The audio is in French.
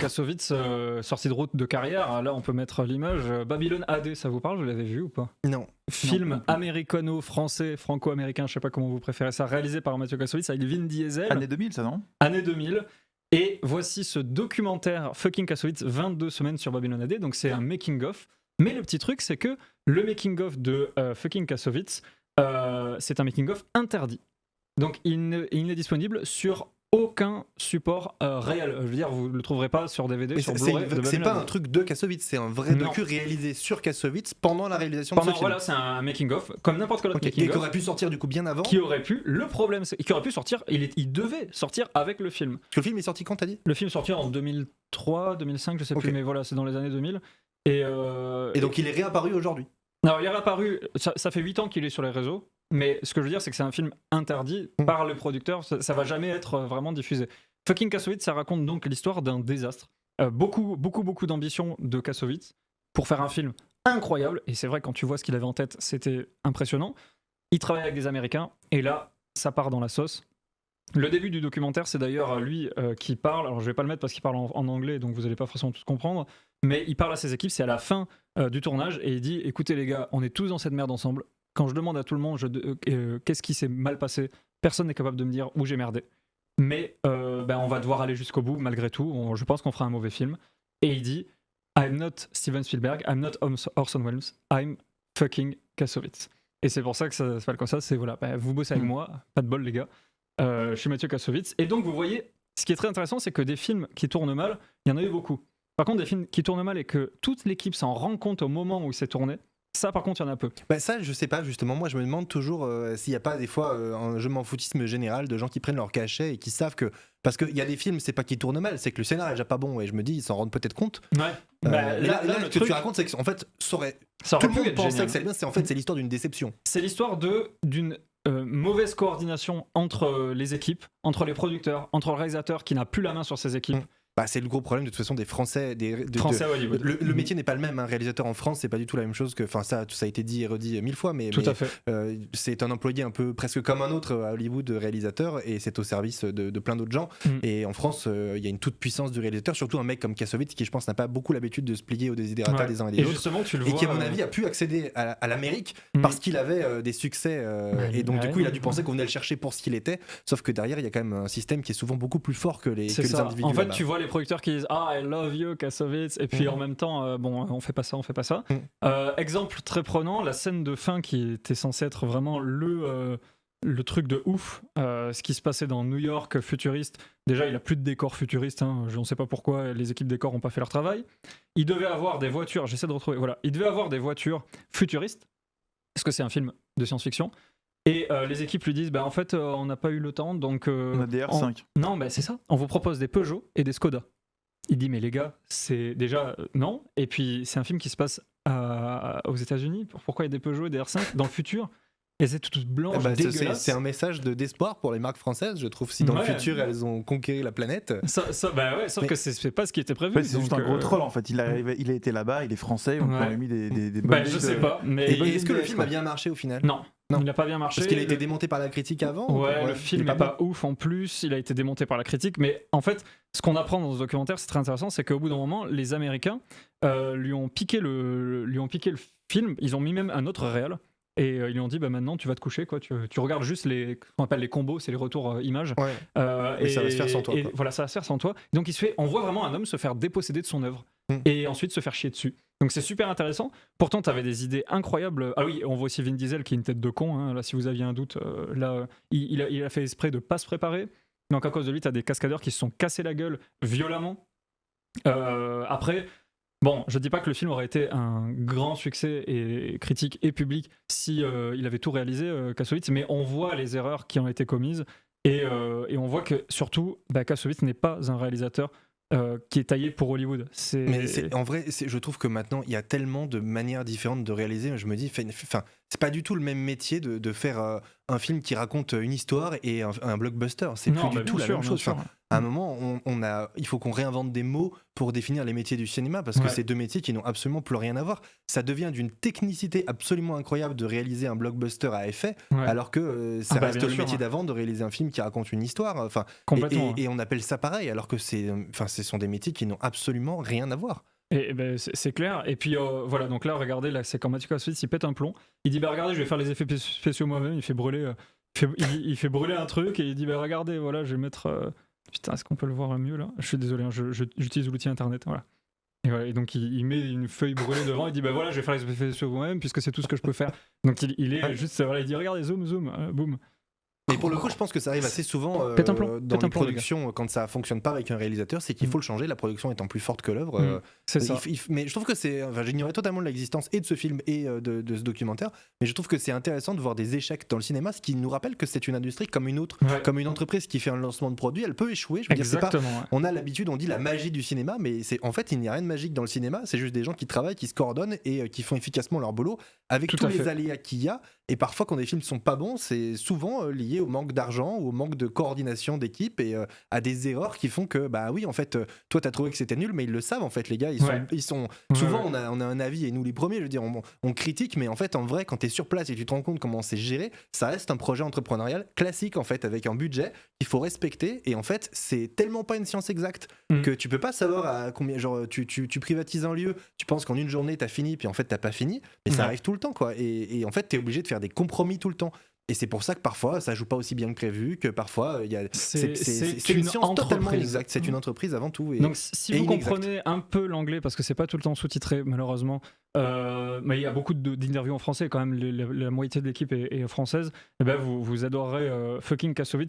Kassovitz, sortie de route de carrière, là on peut mettre l'image. Babylone AD, ça vous parle? Vous l'avez vu ou pas? Non. Film américano-français, franco-américain, je sais pas comment vous préférez ça, réalisé par Mathieu Kassovitz avec Vin Diesel. Année 2000, ça, non? Année 2000. Et voici ce documentaire Fucking Kassovitz, 22 semaines sur Babylone AD, donc c'est un making-of. Mais le petit truc, c'est que le making-of de Fucking Kassovitz, c'est un making-of interdit. Donc il n'est disponible sur aucun support réel. Je veux dire, vous ne le trouverez pas sur DVD, Mais sur Blu-ray. c'est pas un truc de Kassovitz, c'est un vrai docu réalisé sur Kassovitz pendant la réalisation de ce film. Voilà, c'est un making-of, comme n'importe quel autre making-of. Et qui aurait pu sortir du coup bien avant. Le problème, c'est qu'il aurait pu sortir, il devait sortir avec le film. Parce que le film est sorti quand, t'as dit? Le film est sorti en 2003, 2005, je sais plus, mais voilà, c'est dans les années 2000. Et donc il est réapparu aujourd'hui. Alors il est réapparu, ça fait 8 ans qu'il est sur les réseaux, mais ce que je veux dire c'est que c'est un film interdit par le producteur, ça va jamais être vraiment diffusé. Fucking Kassovitz, ça raconte donc l'histoire d'un désastre. Beaucoup d'ambition de Kassovitz pour faire un film incroyable, et c'est vrai quand tu vois ce qu'il avait en tête, c'était impressionnant. Il travaille avec des Américains, et là, ça part dans la sauce. Le début du documentaire, c'est d'ailleurs lui qui parle. Alors, je vais pas le mettre parce qu'il parle en anglais, donc vous allez pas forcément tout comprendre. Mais il parle à ses équipes, c'est à la fin du tournage, et il dit « Écoutez les gars, on est tous dans cette merde ensemble. Quand je demande à tout le monde qu'est-ce qui s'est mal passé, personne n'est capable de me dire où j'ai merdé. Mais on va devoir aller jusqu'au bout, malgré tout. Je pense qu'on fera un mauvais film. » Et il dit « I'm not Steven Spielberg, I'm not Orson Welles, I'm fucking Kassovitz. » Et c'est pour ça que ça s'appelle comme ça. C'est voilà, vous bossez avec moi, pas de bol les gars. Je suis Mathieu Kassovitz. Et donc, vous voyez, ce qui est très intéressant, c'est que des films qui tournent mal, il y en a eu beaucoup. Par contre, des films qui tournent mal et que toute l'équipe s'en rend compte au moment où il s'est tourné, ça, par contre, il y en a peu. Ça, je sais pas, justement. Moi, je me demande toujours s'il n'y a pas des fois un je m'en foutisme général de gens qui prennent leur cachet et qui savent que. Parce qu'il y a des films, c'est pas qu'ils tournent mal, c'est que le scénario est déjà pas bon. Et je me dis, ils s'en rendent peut-être compte. Ouais. Là, ce que tu racontes, c'est qu'en fait, tout le monde pensait que c'est bien. C'est l'histoire d'une déception. C'est l'histoire d'une mauvaise coordination entre les équipes, entre les producteurs, entre le réalisateur qui n'a plus la main sur ses équipes. C'est le gros problème de toute façon des Français. Français à Hollywood. Le métier n'est pas le même. Un réalisateur en France, c'est pas du tout la même chose que. Enfin, ça a été dit et redit 1000 fois, mais à fait. C'est un employé un peu presque comme un autre à Hollywood, réalisateur, et c'est au service de plein d'autres gens. Et en France, il y a une toute puissance du réalisateur, surtout un mec comme Kassovitz qui, je pense, n'a pas beaucoup l'habitude de se plier aux désidératas des uns et des autres. Justement, tu le et vois, qui, à mon avis, a pu accéder à l'Amérique parce qu'il avait des succès. Et donc, du coup, il a dû penser qu'on venait le chercher pour ce qu'il était. Sauf que derrière, il y a quand même un système qui est souvent beaucoup plus fort que les individus. En fait, tu vois les producteurs qui disent I love you Kassovitz, et puis en même temps on fait pas ça. Exemple très prenant, la scène de fin qui était censée être vraiment le truc de ouf, ce qui se passait dans New York futuriste. Déjà il a plus de décor futuriste, je ne sais pas pourquoi les équipes décors n'ont pas fait leur travail. Il devait avoir des voitures, j'essaie de retrouver, voilà, il devait avoir des voitures futuristes parce que c'est un film de science-fiction. Et les équipes lui disent en fait on n'a pas eu le temps, donc on a des R5. Non, c'est ça, on vous propose des Peugeot et des Skoda. Il dit mais les gars, c'est déjà non. Et puis c'est un film qui se passe aux États-Unis. Pourquoi il y a des Peugeot et des R5 dans le futur? Et c'est tout blanche, dégueulasse. C'est un message d'espoir pour les marques françaises, je trouve. Si dans le futur elles ont conquéri la planète. Sauf que c'est pas ce qui était prévu. C'est juste un gros troll en fait. Il a été là-bas, il est français, on lui a mis des je sais pas. Mais est-ce que le film a bien marché au final? Non. Il n'a pas bien marché. Parce qu'il a été démonté par la critique avant. Le film n'est pas ouf en plus. Il a été démonté par la critique. Mais en fait, ce qu'on apprend dans ce documentaire, c'est très intéressant, c'est qu'au bout d'un moment, les Américains lui ont piqué le film. Ils ont mis même un autre réal. Et ils lui ont dit maintenant tu vas te coucher, quoi. Tu regardes juste ce qu'on appelle les combos, c'est les retours images. Et ça va se faire sans toi. Voilà, ça va se faire sans toi. Donc on voit vraiment un homme se faire déposséder de son œuvre et ensuite se faire chier dessus. Donc c'est super intéressant. Pourtant, tu avais des idées incroyables. Ah oui, on voit aussi Vin Diesel qui est une tête de con. Là, si vous aviez un doute, il a fait exprès de pas se préparer. Donc à cause de lui, tu as des cascadeurs qui se sont cassés la gueule violemment. Après. Bon, je dis pas que le film aurait été un grand succès et critique et public si il avait tout réalisé, Kassovitz, mais on voit les erreurs qui ont été commises et on voit que surtout, Kassovitz n'est pas un réalisateur qui est taillé pour Hollywood. En vrai, je trouve que maintenant, il y a tellement de manières différentes de réaliser. Je me dis, c'est pas du tout le même métier de faire un film qui raconte une histoire et un blockbuster. C'est plus du tout la même chose. Enfin, à un moment, il faut qu'on réinvente des mots pour définir les métiers du cinéma parce que c'est deux métiers qui n'ont absolument plus rien à voir. Ça devient d'une technicité absolument incroyable de réaliser un blockbuster à effet, alors que ça reste le métier d'avant de réaliser un film qui raconte une histoire. Enfin, et on appelle ça pareil, alors que ce sont des métiers qui n'ont absolument rien à voir. Et ben, c'est clair. Et puis voilà, donc là, regardez, là, c'est quand Matthew Kassovitz il pète un plomb. Il dit bah regardez, je vais faire les effets spéciaux moi-même. Il fait brûler, il fait brûler un truc et il dit bah regardez, voilà, je vais mettre. Putain, est-ce qu'on peut le voir mieux là ? Je suis désolé, hein, j'utilise l'outil internet. Voilà. Et donc il met une feuille brûlée devant. Il dit bah voilà, je vais faire les effets spéciaux moi-même puisque c'est tout ce que je peux faire. Donc il est juste voilà, il dit regardez, zoom, boum. Mais pour le coup, je pense que ça arrive assez souvent dans les productions quand ça fonctionne pas avec un réalisateur, c'est qu'il faut le changer, la production étant plus forte que l'œuvre. C'est ça. Mais je trouve que j'ignorais totalement l'existence et de ce film et de ce documentaire, mais je trouve que c'est intéressant de voir des échecs dans le cinéma, ce qui nous rappelle que c'est une industrie comme une autre, comme une entreprise qui fait un lancement de produit, elle peut échouer. Je veux dire, c'est pas, on a l'habitude, on dit la magie du cinéma, mais en fait, il n'y a rien de magique dans le cinéma, c'est juste des gens qui travaillent, qui se coordonnent et qui font efficacement leur boulot avec tous les aléas qu'il y a. Et parfois, quand des films sont pas bons, c'est souvent lié au manque d'argent ou au manque de coordination d'équipe et à des erreurs qui font que, bah oui, en fait, toi, t'as trouvé que c'était nul, mais ils le savent, en fait, les gars. Ils sont souvent, on a un avis, et nous les premiers, je veux dire, on critique, mais en fait, en vrai, quand t'es sur place et tu te rends compte comment c'est géré, ça reste un projet entrepreneurial classique, en fait, avec un budget qu'il faut respecter. Et en fait, c'est tellement pas une science exacte que tu peux pas savoir à combien. Genre, tu privatises un lieu, tu penses qu'en une journée, t'as fini, puis en fait, t'as pas fini. Mais ça arrive tout le temps, quoi. Et en fait, t'es obligé de faire des compromis tout le temps. Et c'est pour ça que parfois ça joue pas aussi bien que prévu, que parfois c'est une science totalement inexacte. C'est une entreprise avant tout. Donc si vous comprenez un peu l'anglais, parce que c'est pas tout le temps sous-titré malheureusement, mais il y a beaucoup d'interviews en français quand même, la moitié de l'équipe est française, et ben vous adorerez Fucking Kassovitz.